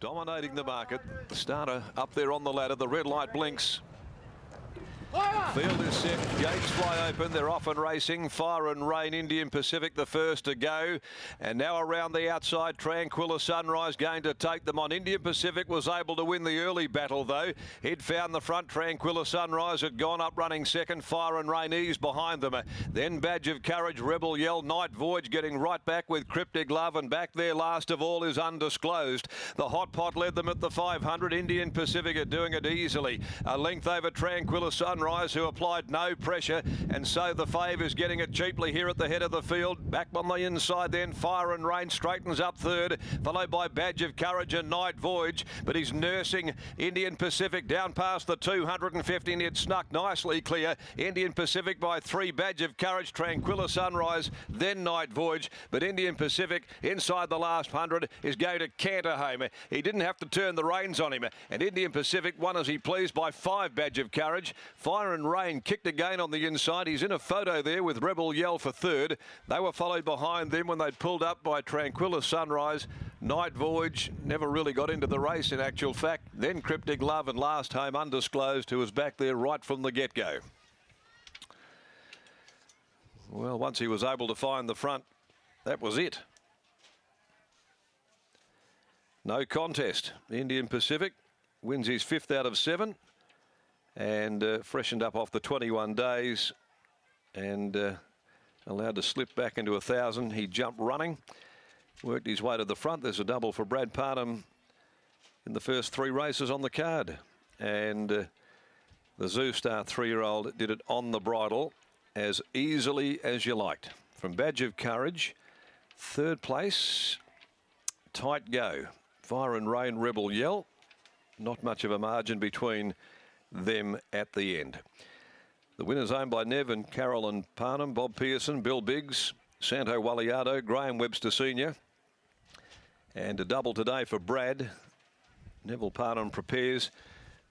dominating the market. The starter up there on the ladder. The red light blinks. Field is set, gates fly open, they're off and racing. Fire and Rain, Indian Pacific the first to go. And now around the outside, Tranquilla Sunrise going to take them on. Indian Pacific was able to win the early battle though. He'd found the front. Tranquilla Sunrise had gone up running second. Fire and Rain eased behind them. Then Badge of Courage, Rebel Yell, Night Voyage getting right back with Cryptic Love, and back there last of all is Undisclosed. The Hot Pot led them at the 500. Indian Pacific are doing it easily. A length over Tranquilla Sunrise, who applied no pressure, and so the fave is getting it cheaply here at the head of the field. Back on the inside then, Fire and Rain straightens up third, followed by Badge of Courage and Night Voyage, but he's nursing Indian Pacific down past the 250, and it snuck nicely clear. Indian Pacific by 3, Badge of Courage, Tranquilla Sunrise, then Night Voyage, but Indian Pacific inside the last 100 is going to canter home. He didn't have to turn the reins on him, and Indian Pacific won as he pleased by 5, Badge of Courage. Fire and Rain kicked again on the inside. He's in a photo there with Rebel Yell for third. They were followed behind them when they'd pulled up by Tranquilla Sunrise. Night Voyage never really got into the race in actual fact. Then Cryptic Love, and last home Undisclosed, who was back there right from the get-go. Well, once he was able to find the front, that was it. No contest. Indian Pacific wins his 5th out of 7. And freshened up off the 21 days and allowed to slip back into 1,000. He jumped running, worked his way to the front. There's a double for Brad Parnham in the first 3 races on the card. And the Zoo Star 3-year-old did it on the bridle as easily as you liked. From Badge of Courage, 3rd place, tight go. Fire and Rain, Rebel Yell. Not much of a margin between them at the end. The winners owned by Nev and Carolyn Parnham, Bob Pearson, Bill Biggs, Santo Waliato, Graham Webster Sr. And a double today for Brad. Neville Parnham prepares.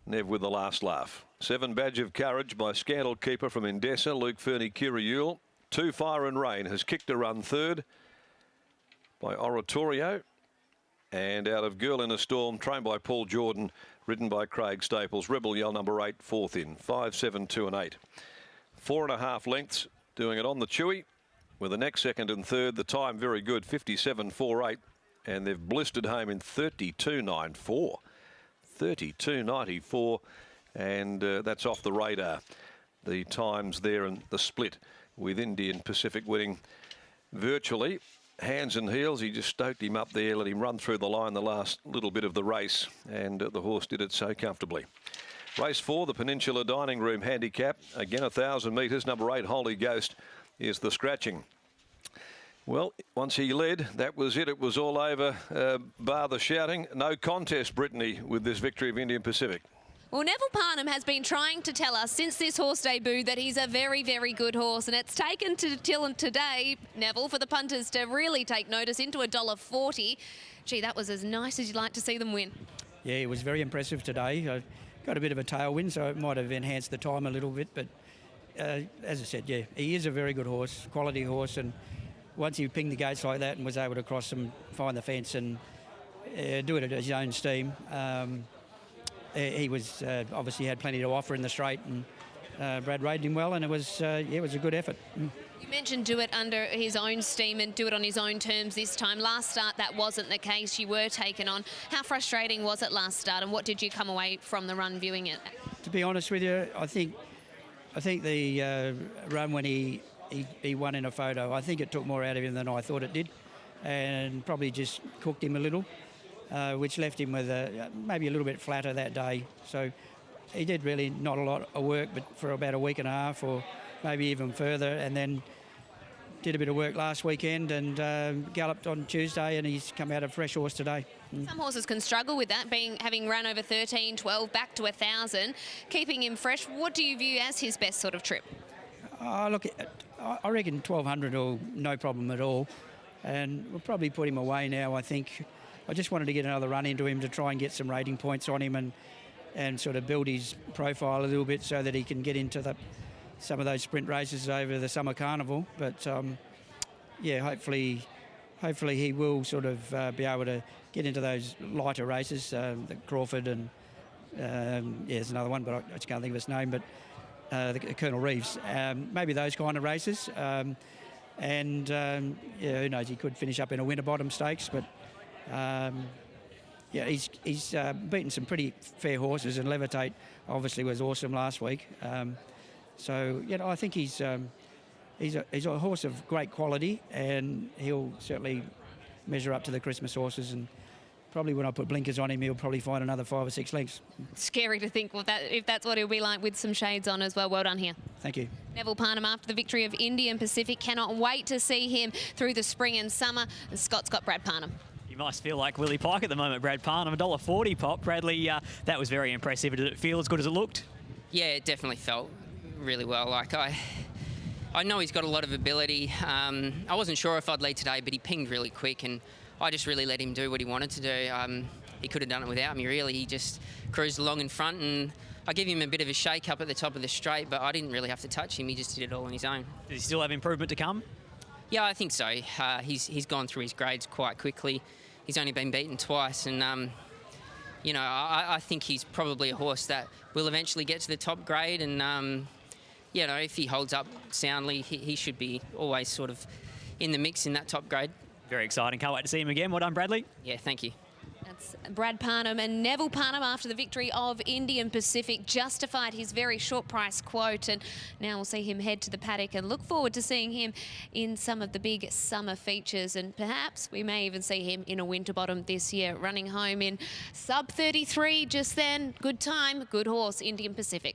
Nev with the last laugh. 7, Badge of Courage by Scandal Keeper from Indessa, Luke Fernie, Kira Yule. 2, Fire and Rain has kicked a run 3rd by Oratorio. And out of Girl in a Storm, trained by Paul Jordan, ridden by Craig Staples. Rebel Yell number 8, 4th in. 5, 7, 2 and 8. 4.5 lengths, doing it on the Chewy. With the next 2nd and 3rd, the time very good, 57.48. And they've blistered home in 32.94. 32.94. And that's off the radar. The times there and the split with Indian Pacific winning virtually. Hands and heels, he just stoked him up there, let him run through the line the last little bit of the race, and the horse did it so comfortably. Race 4, the Peninsula Dining Room Handicap. Again, 1,000 metres. Number 8, Holy Ghost, is the scratching. Well, once he led, that was it. It was all over, bar the shouting. No contest, Brittany, with this victory of Indian Pacific. Well, Neville Parnham has been trying to tell us since this horse debuted that he's a very, very good horse, and it's taken till today, Neville, for the punters to really take notice into $1.40. Gee, that was as nice as you'd like to see them win. Yeah, it was very impressive today. Got a bit of a tailwind, so it might have enhanced the time a little bit, but as I said, yeah, he is a very good horse, quality horse, and once he pinged the gates like that and was able to cross them, find the fence and do it at his own steam, he was obviously had plenty to offer in the straight, and Brad rated him well, and it was yeah, it was a good effort. You mentioned do it under his own steam and do it on his own terms this time. Last start, that wasn't the case. You were taken on. How frustrating was it last start, and what did you come away from the run viewing it? To be honest with you, I think the run when he won in a photo, I think it took more out of him than I thought it did, and probably just cooked him a little. Which left him with maybe a little bit flatter that day. So he did really not a lot of work, but for about a week and a half or maybe even further, and then did a bit of work last weekend and galloped on Tuesday, and he's come out a fresh horse today. Some horses can struggle with that, having run over 13, 12, back to 1,000. Keeping him fresh, what do you view as his best sort of trip? Look, I reckon 1,200 or no problem at all, and we'll probably put him away now, I think. I just wanted to get another run into him to try and get some rating points on him and sort of build his profile a little bit so that he can get into some of those sprint races over the summer carnival. But yeah, hopefully hopefully he will sort of be able to get into those lighter races, the Crawford and there's another one, but I just can't think of his name, but the Colonel Reeves, maybe those kind of races. Who knows, he could finish up in a Winterbottom Stakes, but he's beaten some pretty fair horses, and Levitate obviously was awesome last week. I think he's a horse of great quality, and he'll certainly measure up to the Christmas horses, and probably when I put blinkers on him, he'll probably find another 5 or 6 lengths. Scary to think if that's what he'll be like with some shades on as well. Well done here. Thank you. Neville Parnham after the victory of Indian Pacific. Cannot wait to see him through the spring and summer. And Scott's got Brad Parnham. You must feel like Willie Pike at the moment, Brad Parnham. $1.40 pop. Bradley, that was very impressive. Did it feel as good as it looked? Yeah, it definitely felt really well. Like I know he's got a lot of ability. I wasn't sure if I'd lead today, but he pinged really quick, and I just really let him do what he wanted to do. He could have done it without me, really. He just cruised along in front, and I gave him a bit of a shake-up at the top of the straight, but I didn't really have to touch him. He just did it all on his own. Does he still have improvement to come? Yeah, I think so. He's gone through his grades quite quickly. He's only been beaten twice, and I think he's probably a horse that will eventually get to the top grade, and if he holds up soundly, he should be always sort of in the mix in that top grade. Very exciting. Can't wait to see him again. Well done, Bradley. Yeah, thank you. That's Brad Parnham, and Neville Parnham after the victory of Indian Pacific justified his very short price quote, and now we'll see him head to the paddock and look forward to seeing him in some of the big summer features, and perhaps we may even see him in a Winterbottom this year, running home in sub 33 just then. Good time, good horse, Indian Pacific.